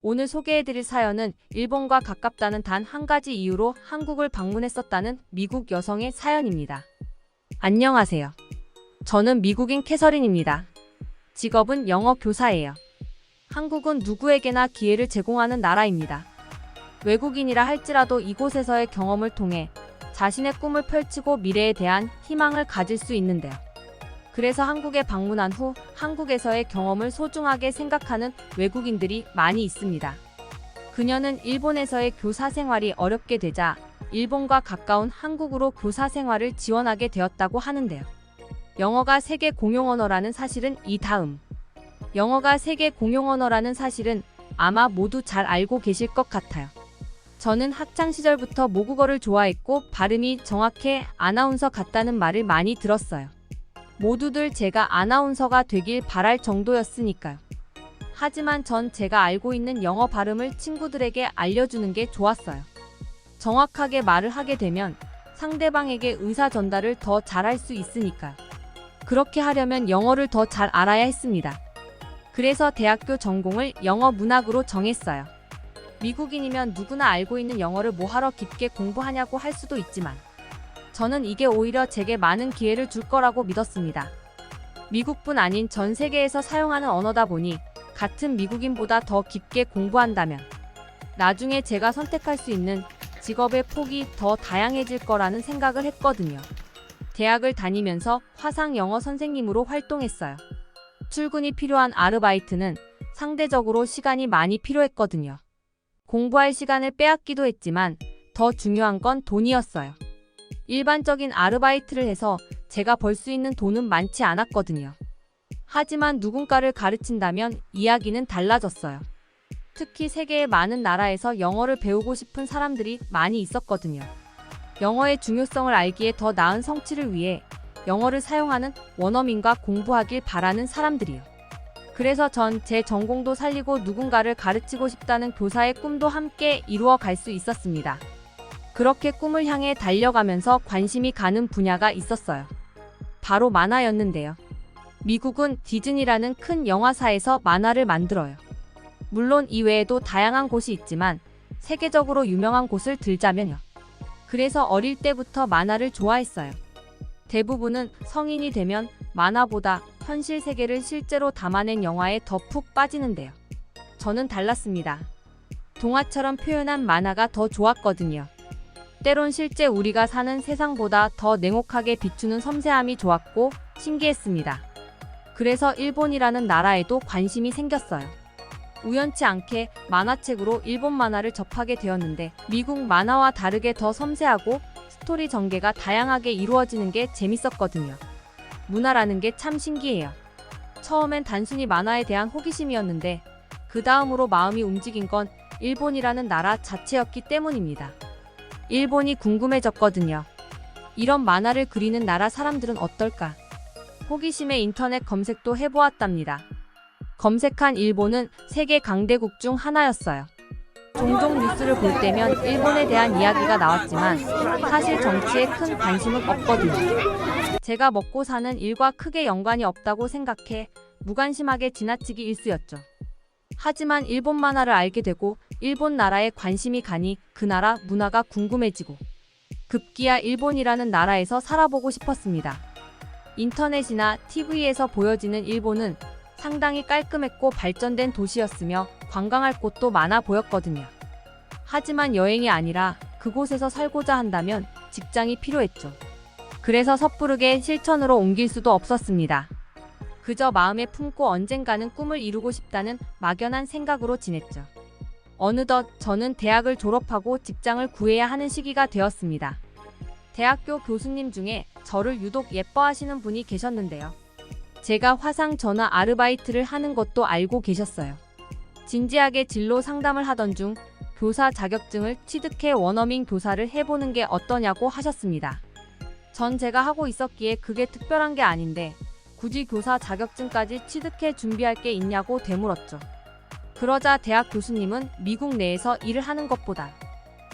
오늘 소개해드릴 사연은 일본과 가깝다는 단 한 가지 이유로 한국을 방문했었다는 미국 여성의 사연입니다. 안녕하세요. 저는 미국인 캐서린입니다. 직업은 영어 교사예요. 한국은 누구에게나 기회를 제공하는 나라입니다. 외국인이라 할지라도 이곳에서의 경험을 통해 자신의 꿈을 펼치고 미래에 대한 희망을 가질 수 있는데요. 그래서 한국에 방문한 후 한국에서의 경험을 소중하게 생각하는 외국인들이 많이 있습니다. 그녀는 일본에서의 교사 생활이 어렵게 되자 일본과 가까운 한국으로 교사 생활을 지원하게 되었다고 하는데요. 영어가 세계 공용 언어라는 사실은 영어가 세계 공용 언어라는 사실은 아마 모두 잘 알고 계실 것 같아요. 저는 학창 시절부터 모국어를 좋아했고 발음이 정확해 아나운서 같다는 말을 많이 들었어요. 모두들 제가 아나운서가 되길 바랄 정도였으니까요. 하지만 전 제가 알고 있는 영어 발음을 친구들에게 알려주는 게 좋았어요. 정확하게 말을 하게 되면 상대방에게 의사 전달을 더 잘할 수 있으니까요. 그렇게 하려면 영어를 더 잘 알아야 했습니다. 그래서 대학교 전공을 영어 문학으로 정했어요. 미국인이면 누구나 알고 있는 영어를 뭐하러 깊게 공부하냐고 할 수도 있지만 저는 이게 오히려 제게 많은 기회를 줄 거라고 믿었습니다. 미국뿐 아닌 전 세계에서 사용하는 언어다 보니 같은 미국인보다 더 깊게 공부한다면 나중에 제가 선택할 수 있는 직업의 폭이 더 다양해질 거라는 생각을 했거든요. 대학을 다니면서 화상 영어 선생님으로 활동했어요. 출근이 필요한 아르바이트는 상대적으로 시간이 많이 필요했거든요. 공부할 시간을 빼앗기도 했지만 더 중요한 건 돈이었어요. 일반적인 아르바이트를 해서 제가 벌 수 있는 돈은 많지 않았거든요. 하지만 누군가를 가르친다면 이야기는 달라졌어요. 특히 세계의 많은 나라에서 영어를 배우고 싶은 사람들이 많이 있었거든요. 영어의 중요성을 알기에 더 나은 성취를 위해 영어를 사용하는 원어민과 공부하길 바라는 사람들이요. 그래서 전 제 전공도 살리고 누군가를 가르치고 싶다는 교사의 꿈도 함께 이루어 갈 수 있었습니다. 그렇게 꿈을 향해 달려가면서 관심이 가는 분야가 있었어요. 바로 만화였는데요. 미국은 디즈니라는 큰 영화사에서 만화를 만들어요. 물론 이외에도 다양한 곳이 있지만 세계적으로 유명한 곳을 들자면요. 그래서 어릴 때부터 만화를 좋아했어요. 대부분은 성인이 되면 만화보다 현실 세계를 실제로 담아낸 영화에 더 푹 빠지는데요. 저는 달랐습니다. 동화처럼 표현한 만화가 더 좋았거든요. 때론 실제 우리가 사는 세상보다 더 냉혹하게 비추는 섬세함이 좋았고 신기했습니다. 그래서 일본이라는 나라에도 관심이 생겼어요. 우연치 않게 만화책으로 일본 만화를 접하게 되었는데 미국 만화와 다르게 더 섬세하고 스토리 전개가 다양하게 이루어지는 게 재밌었거든요. 문화라는 게 참 신기해요. 처음엔 단순히 만화에 대한 호기심이었는데 그 다음으로 마음이 움직인 건 일본이라는 나라 자체였기 때문입니다. 일본이 궁금해졌거든요. 이런 만화를 그리는 나라 사람들은 어떨까? 호기심에 인터넷 검색도 해보았답니다. 검색한 일본은 세계 강대국 중 하나였어요. 종종 뉴스를 볼 때면 일본에 대한 이야기가 나왔지만 사실 정치에 큰 관심은 없거든요. 제가 먹고 사는 일과 크게 연관이 없다고 생각해 무관심하게 지나치기 일쑤였죠. 하지만 일본 만화를 알게 되고 일본 나라에 관심이 가니 그 나라 문화가 궁금해지고 급기야 일본이라는 나라에서 살아보고 싶었습니다. 인터넷이나 TV에서 보여지는 일본은 상당히 깔끔했고 발전된 도시였으며 관광할 곳도 많아 보였거든요. 하지만 여행이 아니라 그곳에서 살고자 한다면 직장이 필요했죠. 그래서 섣부르게 실천으로 옮길 수도 없었습니다. 그저 마음에 품고 언젠가는 꿈을 이루고 싶다는 막연한 생각으로 지냈죠. 어느덧 저는 대학을 졸업하고 직장을 구해야 하는 시기가 되었습니다. 대학교 교수님 중에 저를 유독 예뻐하시는 분이 계셨는데요. 제가 화상 전화 아르바이트를 하는 것도 알고 계셨어요. 진지하게 진로 상담을 하던 중 교사 자격증을 취득해 원어민 교사를 해보는 게 어떠냐고 하셨습니다. 전 제가 하고 있었기에 그게 특별한 게 아닌데 굳이 교사 자격증까지 취득해 준비할 게 있냐고 되물었죠. 그러자 대학 교수님은 미국 내에서 일을 하는 것보다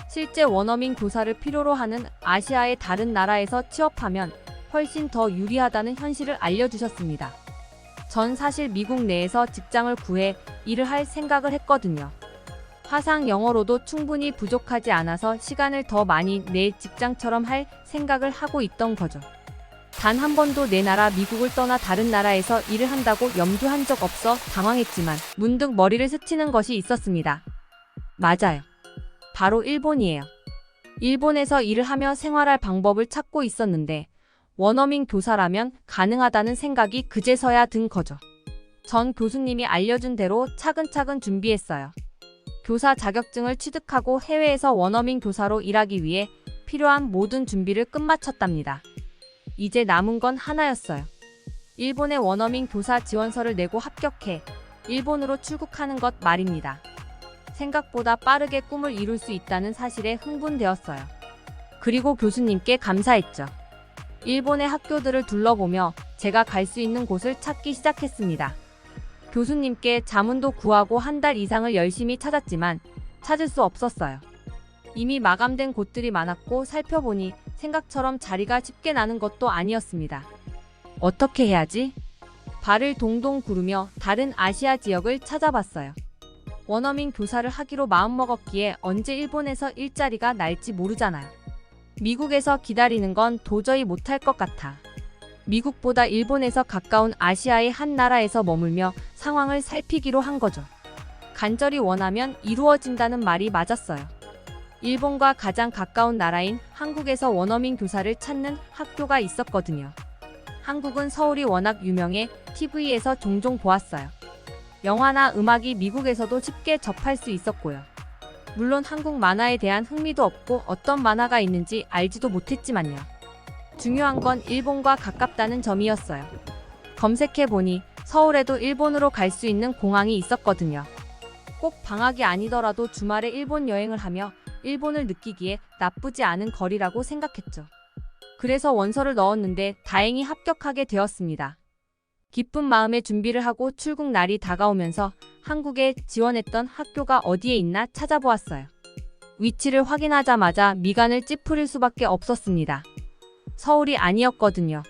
실제 원어민 교사를 필요로 하는 아시아의 다른 나라에서 취업하면 훨씬 더 유리하다는 현실을 알려주셨습니다. 전 사실 미국 내에서 직장을 구해 일을 할 생각을 했거든요. 화상 영어로도 충분히 부족하지 않아서 시간을 더 많이 내 직장처럼 할 생각을 하고 있던 거죠. 단 한 번도 내 나라 미국을 떠나 다른 나라에서 일을 한다고 염두한 적 없어 당황했지만 문득 머리를 스치는 것이 있었습니다. 맞아요. 바로 일본이에요. 일본에서 일을 하며 생활할 방법을 찾고 있었는데 원어민 교사라면 가능하다는 생각이 그제서야 든 거죠. 전 교수님이 알려준 대로 차근차근 준비했어요. 교사 자격증을 취득하고 해외에서 원어민 교사로 일하기 위해 필요한 모든 준비를 끝마쳤답니다. 이제 남은 건 하나였어요. 일본의 원어민 교사 지원서를 내고 합격해 일본으로 출국하는 것 말입니다. 생각보다 빠르게 꿈을 이룰 수 있다는 사실에 흥분되었어요. 그리고 교수님께 감사했죠. 일본의 학교들을 둘러보며 제가 갈 수 있는 곳을 찾기 시작했습니다. 교수님께 자문도 구하고 한 달 이상을 열심히 찾았지만 찾을 수 없었어요. 이미 마감된 곳들이 많았고 살펴보니 생각처럼 자리가 쉽게 나는 것도 아니었습니다. 어떻게 해야지? 발을 동동 구르며 다른 아시아 지역을 찾아봤어요. 원어민 교사를 하기로 마음먹었기에 언제 일본에서 일자리가 날지 모르잖아요. 미국에서 기다리는 건 도저히 못할 것 같아. 미국보다 일본에서 가까운 아시아의 한 나라에서 머물며 상황을 살피기로 한 거죠. 간절히 원하면 이루어진다는 말이 맞았어요. 일본과 가장 가까운 나라인 한국에서 원어민 교사를 찾는 학교가 있었거든요. 한국은 서울이 워낙 유명해 TV에서 종종 보았어요. 영화나 음악이 미국에서도 쉽게 접할 수 있었고요. 물론 한국 만화에 대한 흥미도 없고 어떤 만화가 있는지 알지도 못했지만요. 중요한 건 일본과 가깝다는 점이었어요. 검색해보니 서울에도 일본으로 갈 수 있는 공항이 있었거든요. 꼭 방학이 아니더라도 주말에 일본 여행을 하며 일본을 느끼기에 나쁘지 않은 거리라고 생각했죠. 그래서 원서를 넣었는데 다행히 합격하게 되었습니다. 기쁜 마음에 준비를 하고 출국 날이 다가오면서 한국에 지원했던 학교가 어디에 있나 찾아보았어요. 위치를 확인하자마자 미간을 찌푸릴 수밖에 없었습니다. 서울이 아니었거든요.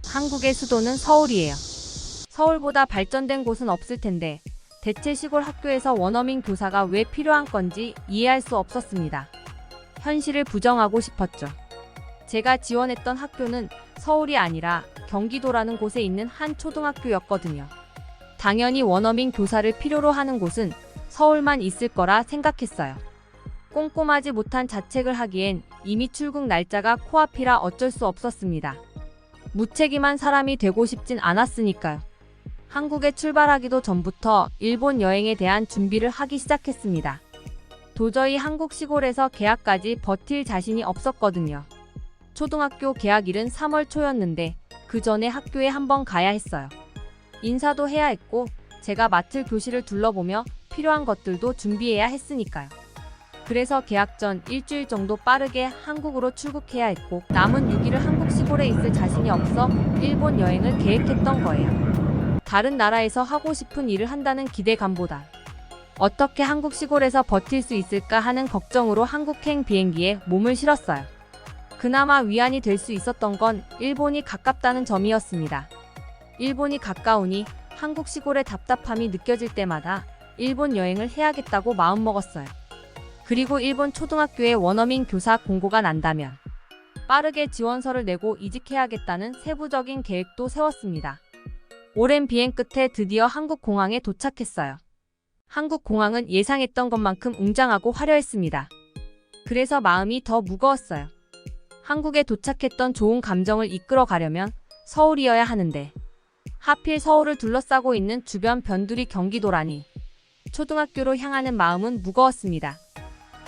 한국의 수도는 서울이에요. 서울보다 발전된 곳은 없을 텐데 대체 시골 학교에서 원어민 교사가 왜 필요한 건지 이해할 수 없었습니다. 현실을 부정하고 싶었죠. 제가 지원했던 학교는 서울이 아니라 경기도라는 곳에 있는 한 초등학교였거든요. 당연히 원어민 교사를 필요로 하는 곳은 서울만 있을 거라 생각했어요. 꼼꼼하지 못한 자책을 하기엔 이미 출국 날짜가 코앞이라 어쩔 수 없었습니다. 무책임한 사람이 되고 싶진 않았으니까요. 한국에 출발하기도 전부터 일본 여행에 대한 준비를 하기 시작했습니다. 도저히 한국 시골에서 개학까지 버틸 자신이 없었거든요. 초등학교 개학일은 3월 초였는데 그 전에 학교에 한번 가야 했어요. 인사도 해야 했고 제가 맡을 교실을 둘러보며 필요한 것들도 준비해야 했으니까요. 그래서 개학 전 일주일 정도 빠르게 한국으로 출국해야 했고 남은 6일을 한국 시골에 있을 자신이 없어 일본 여행을 계획했던 거예요. 다른 나라에서 하고 싶은 일을 한다는 기대감보다 어떻게 한국 시골에서 버틸 수 있을까 하는 걱정으로 한국행 비행기에 몸을 실었어요. 그나마 위안이 될 수 있었던 건 일본이 가깝다는 점이었습니다. 일본이 가까우니 한국 시골의 답답함이 느껴질 때마다 일본 여행을 해야겠다고 마음먹었어요. 그리고 일본 초등학교에 원어민 교사 공고가 난다면 빠르게 지원서를 내고 이직해야겠다는 세부적인 계획도 세웠습니다. 오랜 비행 끝에 드디어 한국 공항에 도착했어요. 한국 공항은 예상했던 것만큼 웅장하고 화려했습니다. 그래서 마음이 더 무거웠어요. 한국에 도착했던 좋은 감정을 이끌어 가려면 서울이어야 하는데 하필 서울을 둘러싸고 있는 주변 변두리 경기도라니 초등학교로 향하는 마음은 무거웠습니다.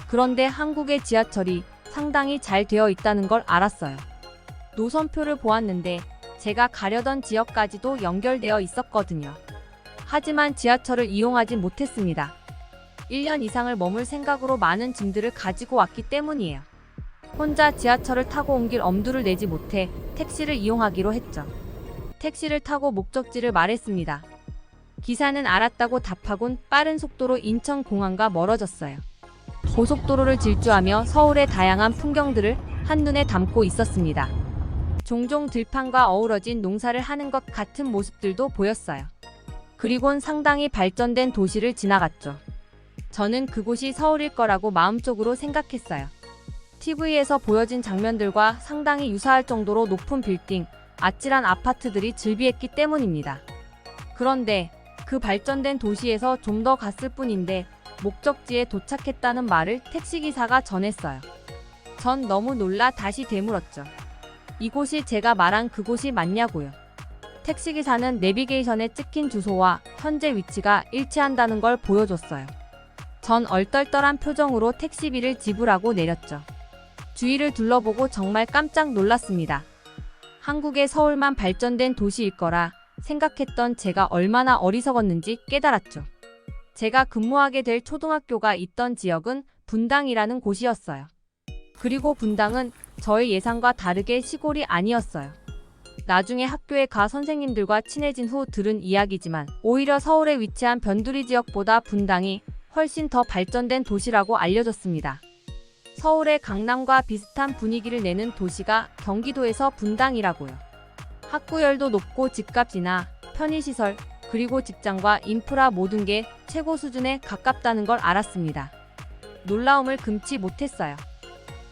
그런데 한국의 지하철이 상당히 잘 되어 있다는 걸 알았어요. 노선표를 보았는데 제가 가려던 지역까지도 연결되어 있었거든요. 하지만 지하철을 이용하지 못했습니다. 1년 이상을 머물 생각으로 많은 짐들을 가지고 왔기 때문이에요. 혼자 지하철을 타고 온 길 엄두를 내지 못해 택시를 이용하기로 했죠. 택시를 타고 목적지를 말했습니다. 기사는 알았다고 답하곤 빠른 속도로 인천공항과 멀어졌어요. 고속도로를 질주하며 서울의 다양한 풍경들을 한눈에 담고 있었습니다. 종종 들판과 어우러진 농사를 하는 것 같은 모습들도 보였어요. 그리곤 상당히 발전된 도시를 지나갔죠. 저는 그곳이 서울일 거라고 마음속으로 생각했어요. TV에서 보여진 장면들과 상당히 유사할 정도로 높은 빌딩, 아찔한 아파트들이 즐비했기 때문입니다. 그런데 그 발전된 도시에서 좀 더 갔을 뿐인데 목적지에 도착했다는 말을 택시기사가 전했어요. 전 너무 놀라 다시 되물었죠. 이곳이 제가 말한 그곳이 맞냐고요. 택시기사는 내비게이션에 찍힌 주소와 현재 위치가 일치한다는 걸 보여줬어요. 전 얼떨떨한 표정으로 택시비를 지불하고 내렸죠. 주위를 둘러보고 정말 깜짝 놀랐습니다. 한국의 서울만 발전된 도시일 거라 생각했던 제가 얼마나 어리석었는지 깨달았죠. 제가 근무하게 될 초등학교가 있던 지역은 분당이라는 곳이었어요. 그리고 분당은 저의 예상과 다르게 시골이 아니었어요. 나중에 학교에 가 선생님들과 친해진 후 들은 이야기지만 오히려 서울에 위치한 변두리 지역보다 분당이 훨씬 더 발전된 도시라고 알려졌습니다. 서울의 강남과 비슷한 분위기를 내는 도시가 경기도에서 분당이라고요. 학구열도 높고 집값이나 편의시설, 그리고 직장과 인프라 모든 게 최고 수준에 가깝다는 걸 알았습니다. 놀라움을 금치 못했어요.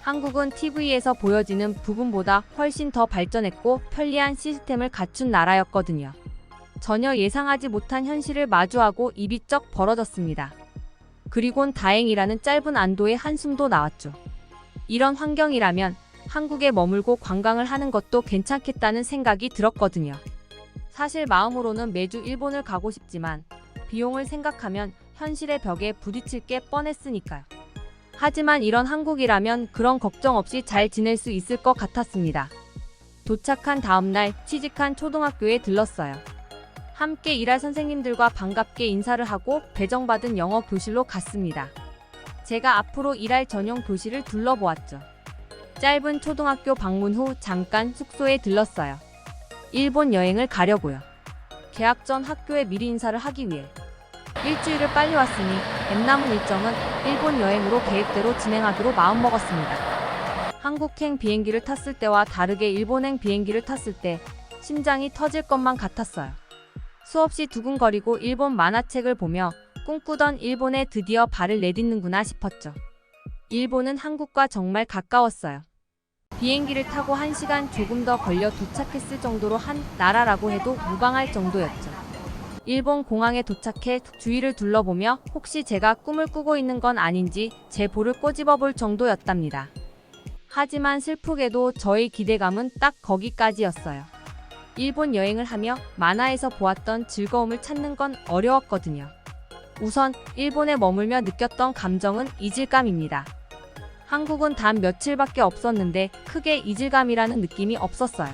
한국은 TV에서 보여지는 부분보다 훨씬 더 발전했고 편리한 시스템을 갖춘 나라였거든요. 전혀 예상하지 못한 현실을 마주하고 입이 쩍 벌어졌습니다. 그리곤 다행이라는 짧은 안도의 한숨도 나왔죠. 이런 환경이라면 한국에 머물고 관광을 하는 것도 괜찮겠다는 생각이 들었거든요. 사실 마음으로는 매주 일본을 가고 싶지만 비용을 생각하면 현실의 벽에 부딪힐 게 뻔했으니까요. 하지만 이런 한국이라면 그런 걱정 없이 잘 지낼 수 있을 것 같았습니다. 도착한 다음날 취직한 초등학교에 들렀어요. 함께 일할 선생님들과 반갑게 인사를 하고 배정받은 영어 교실로 갔습니다. 제가 앞으로 일할 전용 교실을 둘러보았죠. 짧은 초등학교 방문 후 잠깐 숙소에 들렀어요. 일본 여행을 가려고요. 개학 전 학교에 미리 인사를 하기 위해. 일주일을 빨리 왔으니 앱남은 일정은 일본 여행으로 계획대로 진행하기로 마음먹었습니다. 한국행 비행기를 탔을 때와 다르게 일본행 비행기를 탔을 때 심장이 터질 것만 같았어요. 수없이 두근거리고 일본 만화책을 보며 꿈꾸던 일본에 드디어 발을 내딛는구나 싶었죠. 일본은 한국과 정말 가까웠어요. 비행기를 타고 1시간 조금 더 걸려 도착했을 정도로 한 나라라고 해도 무방할 정도였죠. 일본 공항에 도착해 주위를 둘러보며 혹시 제가 꿈을 꾸고 있는 건 아닌지 제 볼을 꼬집어 볼 정도였답니다. 하지만 슬프게도 저의 기대감은 딱 거기까지였어요. 일본 여행을 하며 만화에서 보았던 즐거움을 찾는 건 어려웠거든요. 우선 일본에 머물며 느꼈던 감정은 이질감입니다. 한국은 단 며칠밖에 없었는데 크게 이질감이라는 느낌이 없었어요.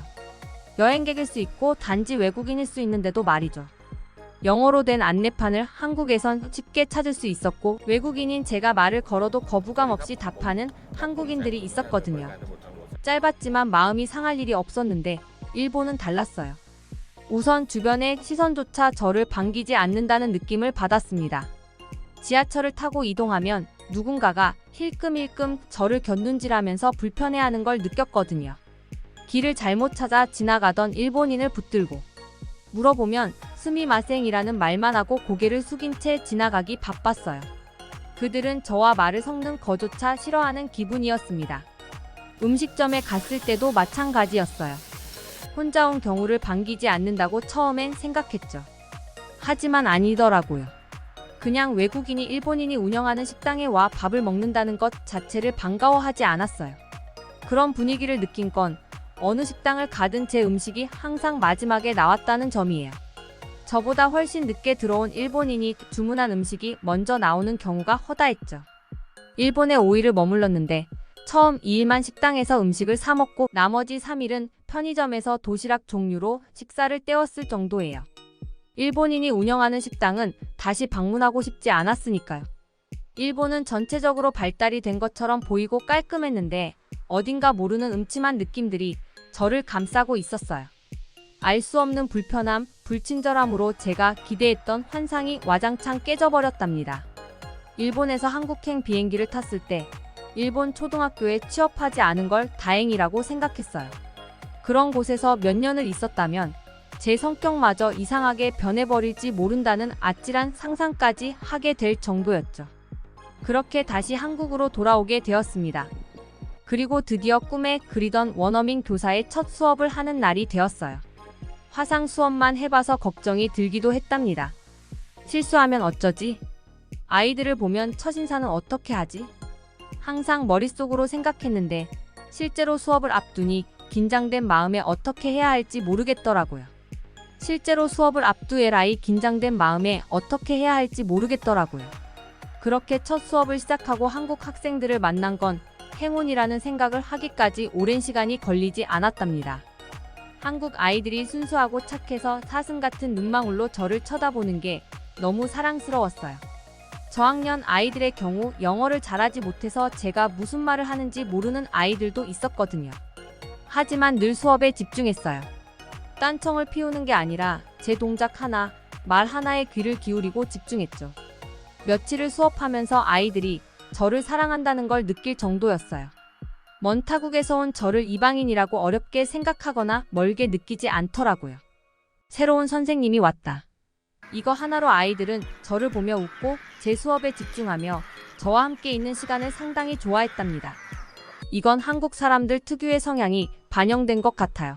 여행객일 수 있고 단지 외국인일 수 있는데도 말이죠. 영어로 된 안내판을 한국에선 쉽게 찾을 수 있었고 외국인인 제가 말을 걸어도 거부감 없이 답하는 한국인들이 있었거든요. 짧았지만 마음이 상할 일이 없었는데 일본은 달랐어요. 우선 주변의 시선조차 저를 반기지 않는다는 느낌을 받았습니다. 지하철을 타고 이동하면 누군가가 힐끔힐끔 저를 곁눈질하면서 불편해하는 걸 느꼈거든요. 길을 잘못 찾아 지나가던 일본인을 붙들고 물어보면 스미마셍이라는 말만 하고 고개를 숙인 채 지나가기 바빴어요. 그들은 저와 말을 섞는 거조차 싫어하는 기분이었습니다. 음식점에 갔을 때도 마찬가지였어요. 혼자 온 경우를 반기지 않는다고 처음엔 생각했죠. 하지만 아니더라고요. 그냥 외국인이 일본인이 운영하는 식당에 와 밥을 먹는다는 것 자체를 반가워하지 않았어요. 그런 분위기를 느낀 건 어느 식당을 가든 제 음식이 항상 마지막에 나왔다는 점이에요. 저보다 훨씬 늦게 들어온 일본인이 주문한 음식이 먼저 나오는 경우가 허다했죠. 일본에 5일을 머물렀는데 처음 2일만 식당에서 음식을 사 먹고 나머지 3일은 편의점에서 도시락 종류로 식사를 때웠을 정도예요. 일본인이 운영하는 식당은 다시 방문하고 싶지 않았으니까요. 일본은 전체적으로 발달이 된 것처럼 보이고 깔끔했는데 어딘가 모르는 음침한 느낌들이 저를 감싸고 있었어요. 알 수 없는 불편함, 불친절함으로 제가 기대했던 환상이 와장창 깨져버렸답니다. 일본에서 한국행 비행기를 탔을 때 일본 초등학교에 취업하지 않은 걸 다행이라고 생각했어요. 그런 곳에서 몇 년을 있었다면 제 성격마저 이상하게 변해버릴지 모른다는 아찔한 상상까지 하게 될 정도였죠. 그렇게 다시 한국으로 돌아오게 되었습니다. 그리고 드디어 꿈에 그리던 원어민 교사의 첫 수업을 하는 날이 되었어요. 화상 수업만 해봐서 걱정이 들기도 했답니다. 실수하면 어쩌지? 아이들을 보면 첫인사는 어떻게 하지? 항상 머릿속으로 생각했는데 실제로 수업을 앞두니 긴장된 마음에 어떻게 해야 할지 모르겠더라고요. 실제로 수업을 앞두에라이 긴장된 마음에 어떻게 해야 할지 모르겠더라고요. 그렇게 첫 수업을 시작하고 한국 학생들을 만난 건 행운이라는 생각을 하기까지 오랜 시간이 걸리지 않았답니다. 한국 아이들이 순수하고 착해서 사슴 같은 눈망울로 저를 쳐다보는 게 너무 사랑스러웠어요. 저학년 아이들의 경우 영어를 잘하지 못해서 제가 무슨 말을 하는지 모르는 아이들도 있었거든요. 하지만 늘 수업에 집중했어요. 딴청을 피우는 게 아니라 제 동작 하나, 말 하나에 귀를 기울이고 집중했죠. 며칠을 수업하면서 아이들이 저를 사랑한다는 걸 느낄 정도였어요. 먼 타국에서 온 저를 이방인이라고 어렵게 생각하거나 멀게 느끼지 않더라고요. 새로운 선생님이 왔다. 이거 하나로 아이들은 저를 보며 웃고 제 수업에 집중하며 저와 함께 있는 시간을 상당히 좋아했답니다. 이건 한국 사람들 특유의 성향이 반영된 것 같아요.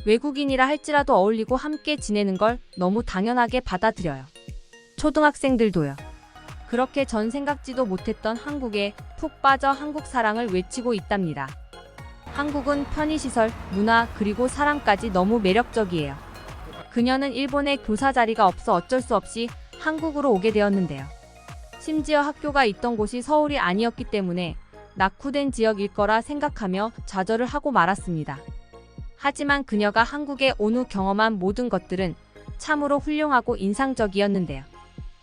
외국인이라 할지라도 어울리고 함께 지내는 걸 너무 당연하게 받아들여요. 초등학생들도요. 그렇게 전 생각지도 못했던 한국에 푹 빠져 한국 사랑을 외치고 있답니다. 한국은 편의시설, 문화, 그리고 사람까지 너무 매력적이에요. 그녀는 일본에 교사 자리가 없어 어쩔 수 없이 한국으로 오게 되었는데요. 심지어 학교가 있던 곳이 서울이 아니었기 때문에 낙후된 지역일 거라 생각하며 좌절을 하고 말았습니다. 하지만 그녀가 한국에 온 후 경험한 모든 것들은 참으로 훌륭하고 인상적이었는데요.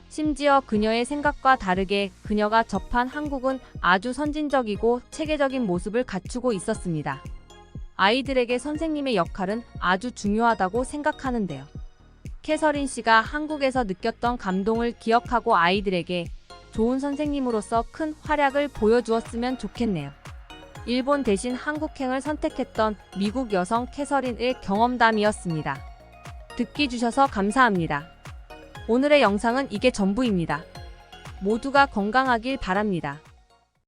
심지어 그녀의 생각과 다르게 그녀가 접한 한국은 아주 선진적이고 체계적인 모습을 갖추고 있었습니다. 아이들에게 선생님의 역할은 아주 중요하다고 생각하는데요. 캐서린 씨가 한국에서 느꼈던 감동을 기억하고 아이들에게 좋은 선생님으로서 큰 활약을 보여주었으면 좋겠네요. 일본 대신 한국행을 선택했던 미국 여성 캐서린의 경험담이었습니다. 듣기 주셔서 감사합니다. 오늘의 영상은 이게 전부입니다. 모두가 건강하길 바랍니다.